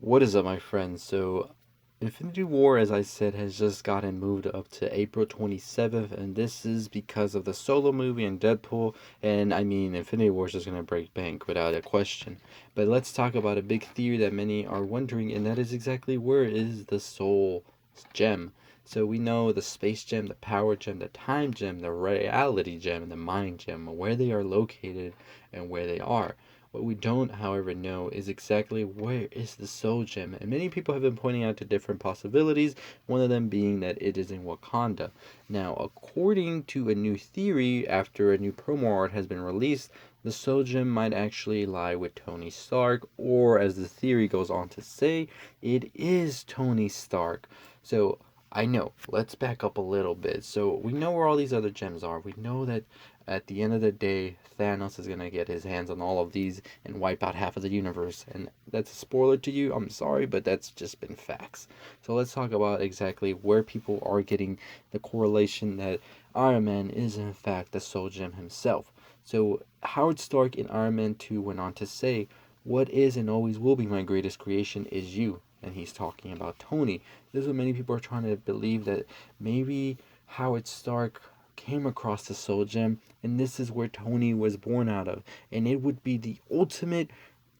What is up, my friends? So, Infinity War, as I said, has just gotten moved up to April 27th, and this is because of the Solo movie and Deadpool. And I mean, Infinity War is just going to break bank without a question. But let's talk about a big theory that many are wondering, and that is exactly where is the Soul Gem? So, we know the Space Gem, the Power Gem, the Time Gem, the Reality Gem, and the Mind Gem, where they are located and where they are. What we don't, however, know is exactly where is the Soul Gem, and many people have been pointing out to different possibilities, one of them being that it is in Wakanda. Now, according to a new theory, after a new promo art has been released, the Soul Gem might actually lie with Tony Stark, or as the theory goes on to say, it is Tony Stark. So, I know, let's back up a little bit. So, we know where all these other gems are. We know that at the end of the day, Thanos is gonna get his hands on all of these and wipe out half of the universe. And that's a spoiler to you. I'm sorry, but that's just been facts. So let's talk about exactly where people are getting the correlation that Iron Man is in fact the Soul Gem himself. So Howard Stark in Iron Man 2 went on to say, "What is and always will be my greatest creation is you." And he's talking about Tony. This is what many people are trying to believe, that maybe Howard Stark came across the Soul Gem, and this is where Tony was born out of. And it would be the ultimate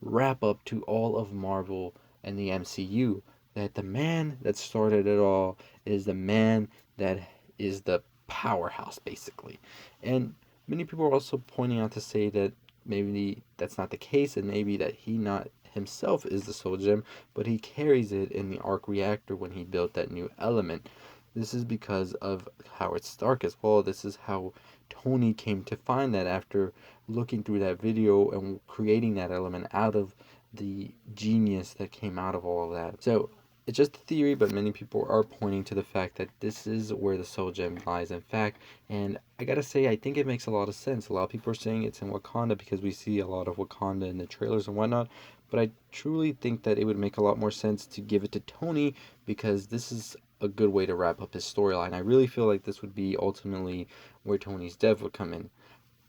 wrap up to all of Marvel and the MCU. That the man that started it all is the man that is the powerhouse, basically. And many people are also pointing out to say that maybe that's not the case, and maybe that he not himself is the Soul Gem, but he carries it in the arc reactor when he built that new element. This is because of Howard Stark as well. This is how Tony came to find that after looking through that video and creating that element out of the genius that came out of all of that. So it's just a theory, but many people are pointing to the fact that this is where the Soul Gem lies, in fact. And I gotta say, I think it makes a lot of sense. A lot of people are saying it's in Wakanda because we see a lot of Wakanda in the trailers and whatnot. But I truly think that it would make a lot more sense to give it to Tony, because this is a good way to wrap up his storyline. I really feel like this would be ultimately where Tony's death would come in.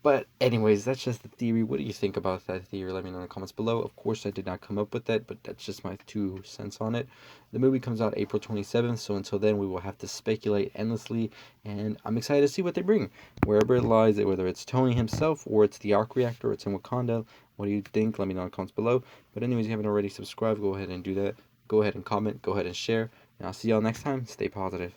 But anyways, that's just the theory. What do you think about that theory? Let me know in the comments below. Of course, I did not come up with that, but that's just my 2 cents on it. The movie comes out April 27th, so until then, we will have to speculate endlessly, and I'm excited to see what they bring. Wherever it lies, whether it's Tony himself, or it's the arc reactor, or it's in Wakanda. What do you think? Let me know in the comments below. But anyways, if you haven't already subscribed, go ahead and do that. Go ahead and comment, go ahead and share, and I'll see y'all next time. Stay positive.